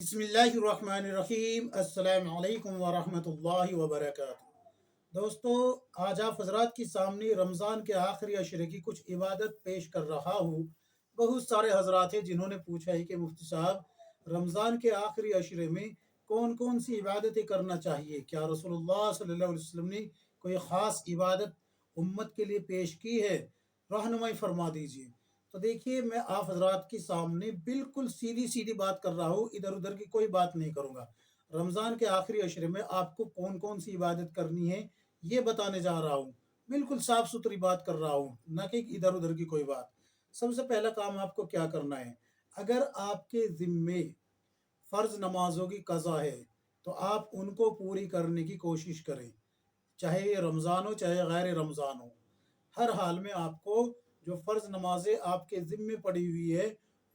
بسم اللہ الرحمن الرحیم، السلام علیکم ورحمۃ اللہ وبرکاتہ۔ دوستو، آج آپ حضرات کی سامنے رمضان کے آخری عشرے کی کچھ عبادت پیش کر رہا ہوں۔ بہت سارے حضرات ہیں جنہوں نے پوچھا ہے کہ مفتی صاحب، رمضان کے آخری عشرے میں کون کون سی عبادتیں کرنا چاہیے؟ کیا رسول اللہ صلی اللہ علیہ وسلم نے کوئی خاص عبادت امت کے لیے پیش کی ہے؟ رہنمائی فرما دیجیے۔ تو دیکھیے، میں آپ حضرات کے سامنے بالکل سیدھی سیدھی بات کر رہا ہوں، ادھر ادھر کی کوئی بات نہیں کروں گا۔ رمضان کے آخری عشرے میں آپ کو کون کون سی عبادت کرنی ہے یہ بتانے جا رہا ہوں۔ بالکل صاف ستھری بات کر رہا ہوں، نہ کہ ادھر ادھر کی کوئی بات۔ سب سے پہلا کام آپ کو کیا کرنا ہے؟ اگر آپ کے ذمے فرض نمازوں کی قضا ہے تو آپ ان کو پوری کرنے کی کوشش کریں، چاہے یہ رمضان ہو چاہے غیر رمضان ہو۔ ہر حال میں آپ کو جو فرض نمازیں آپ کے ذمے پڑی ہوئی ہے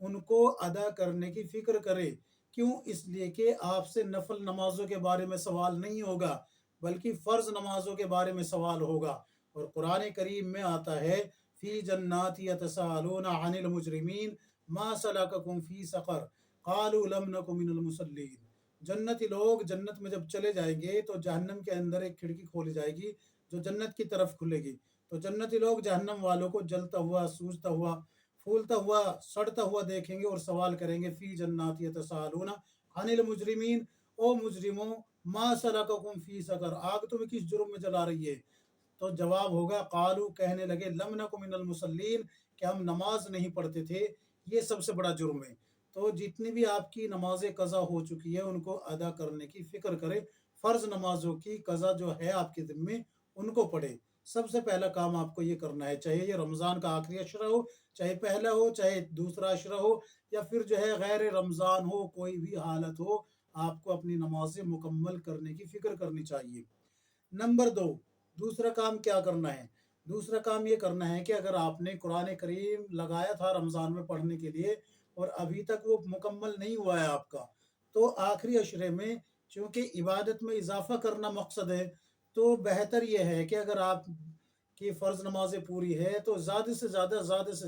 ان کو ادا کرنے کی فکر کرے۔ کیوں؟ اس لیے کہ آپ سے نفل نمازوں کے بارے میں سوال نہیں ہوگا، بلکہ فرض نمازوں کے بارے میں سوال ہوگا۔ اور قرآن کریم میں آتا ہے، فی جنات یتساءلون عن المجرمین ما سلککم فی سقر قالوا لم نک من المصلین۔ جنتی لوگ جنت میں جب چلے جائیں گے تو جہنم کے اندر ایک کھڑکی کھولی جائے گی جو جنت کی طرف کھلے گی، تو جنتی لوگ جہنم والوں کو جلتا ہوا، سوجتا ہوا، پھولتا ہوا، سڑتا ہوا دیکھیں گے اور سوال کریں گے، فی جنات یتساءلون عن المجرمین، او مجرموں، ما سلککم فی سقر، آگ تمہیں کس جرم میں جلا رہی ہے؟ تو جواب ہوگا، قالو، کہنے لگے، لم نک من المصلین، کہ ہم نماز نہیں پڑھتے تھے۔ یہ سب سے بڑا جرم ہے۔ تو جتنی بھی آپ کی نمازیں قضا ہو چکی ہے ان کو ادا کرنے کی فکر کرے۔ فرض نمازوں کی قضا جو ہے آپ کے ذمے ان کو پڑھے۔ سب سے پہلا کام آپ کو یہ کرنا ہے، چاہے یہ رمضان کا آخری عشرہ ہو، چاہے پہلا ہو، چاہے دوسرا عشرہ ہو، یا پھر جو ہے غیر رمضان ہو، کوئی بھی حالت ہو، آپ کو اپنی نمازیں مکمل کرنے کی فکر کرنی چاہیے۔ نمبر دو، دوسرا کام کیا کرنا ہے؟ دوسرا کام یہ کرنا ہے کہ اگر آپ نے قرآن کریم لگایا تھا رمضان میں پڑھنے کے لیے اور ابھی تک وہ مکمل نہیں ہوا ہے آپ کا، تو آخری عشرے میں چونکہ عبادت میں اضافہ کرنا مقصد ہے، تو بہتر یہ ہے کہ اگر آپ کی فرض نمازیں پوری ہے تو زیادہ سے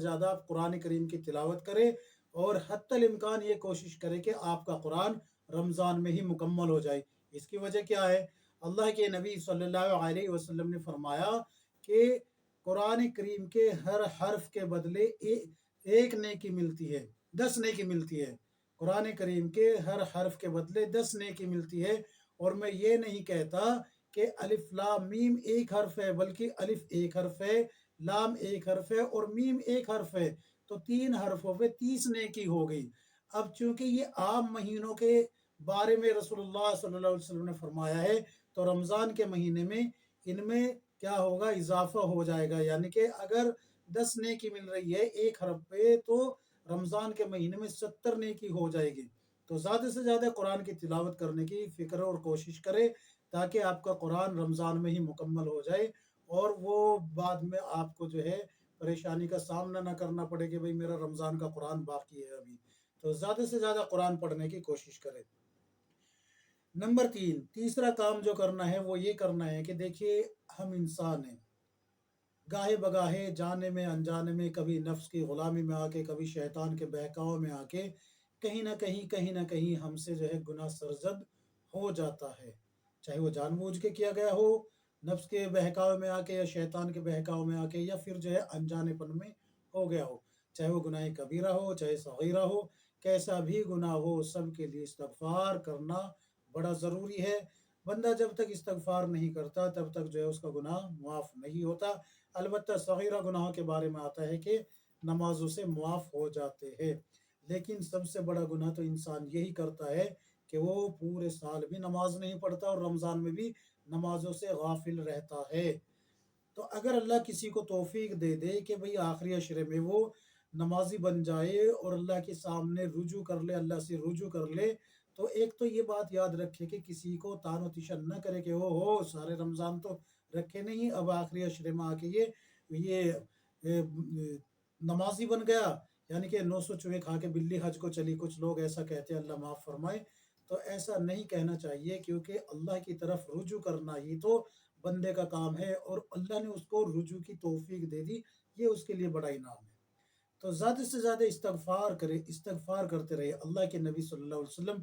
زیادہ آپ قرآن کریم کی تلاوت کریں، اور حتی الامکان یہ کوشش کریں کہ آپ کا قرآن رمضان میں ہی مکمل ہو جائے۔ اس کی وجہ کیا ہے؟ اللہ کے نبی صلی اللہ علیہ وسلم نے فرمایا کہ قرآن کریم کے ہر حرف کے بدلے ایک نیکی ملتی ہے، 10 نیکی ملتی ہے۔ قرآن کریم کے ہر حرف کے بدلے 10 نیکی ملتی ہے۔ اور میں یہ نہیں کہتا کہ الف لام میم ایک حرف ہے، بلکہ الف ایک حرف ہے، لام ایک حرف ہے اور میم ایک حرف ہے، تو 3 حرفوں پہ 30 نیکی ہو گئی۔ اب چونکہ یہ عام مہینوں کے بارے میں رسول اللہ صلی اللہ علیہ وسلم نے فرمایا ہے، تو رمضان کے مہینے میں ان میں کیا ہوگا؟ اضافہ ہو جائے گا، یعنی کہ اگر 10 نیکی مل رہی ہے ایک حرف پہ، تو رمضان کے مہینے میں 70 نیکی ہو جائے گی۔ تو زیادہ سے زیادہ قرآن کی تلاوت کرنے کی فکر اور کوشش کرے تاکہ آپ کا قرآن رمضان میں ہی مکمل ہو جائے، اور وہ بعد میں آپ کو جو ہے پریشانی کا سامنا نہ کرنا پڑے کہ بھئی میرا رمضان کا قرآن باقی ہے ابھی۔ تو زیادہ سے زیادہ قرآن پڑھنے کی کوشش کرے۔ نمبر 3، تیسرا کام جو کرنا ہے وہ یہ کرنا ہے کہ دیکھیے، ہم انسان ہیں، گاہے بگاہے، جانے میں انجانے میں، کبھی نفس کی غلامی میں آ کے، کبھی شیطان کے بہکاؤ میں آ کے، کہیں نہ کہیں ہم سے جو ہے گناہ سرزد ہو جاتا ہے، چاہے وہ جان بوجھ کے کیا گیا ہو، نفس کے بہکاؤ میں آ کے، یا شیطان کے بہکاؤ میں آ کے، یا پھر جو ہے انجانے پن میں ہو گیا ہو، چاہے وہ گناہ کبیرہ ہو چاہے صغیرہ ہو، کیسا بھی گناہ ہو، سب کے لیے استغفار کرنا بڑا ضروری ہے۔ بندہ جب تک استغفار نہیں کرتا تب تک جو ہے اس کا گناہ معاف نہیں ہوتا۔ البتہ صغیرہ گناہوں کے بارے میں آتا ہے کہ نمازوں سے معاف ہو جاتے ہیں، لیکن سب سے بڑا گناہ تو انسان یہی کرتا ہے کہ وہ پورے سال بھی نماز نہیں پڑھتا اور رمضان میں بھی نمازوں سے غافل رہتا ہے۔ تو اگر اللہ کسی کو توفیق دے دے کہ بھئی آخری عشرے میں وہ نمازی بن جائے اور اللہ کے سامنے رجوع کر لے، اللہ سے رجوع کر لے، تو ایک تو یہ بات یاد رکھے کہ کسی کو تان و تشن نہ کرے کہ ہو سارے رمضان تو رکھے نہیں، اب آخری عشرے میں آ کے یہ نمازی بن گیا، یعنی کہ 900 چوہے کھا کے بلی حج کو چلی، کچھ لوگ ایسا کہتے ہیں، اللہ معاف فرمائے۔ تو ایسا نہیں کہنا چاہیے، کیونکہ اللہ کی طرف رجوع کرنا ہی تو بندے کا کام ہے، اور اللہ نے اس کو رجوع کی توفیق دے دی، یہ اس کے لیے بڑا انعام ہے۔ تو زیادہ سے زیادہ استغفار کرے، استغفار کرتے رہے۔ اللہ کے نبی صلی اللہ علیہ وسلم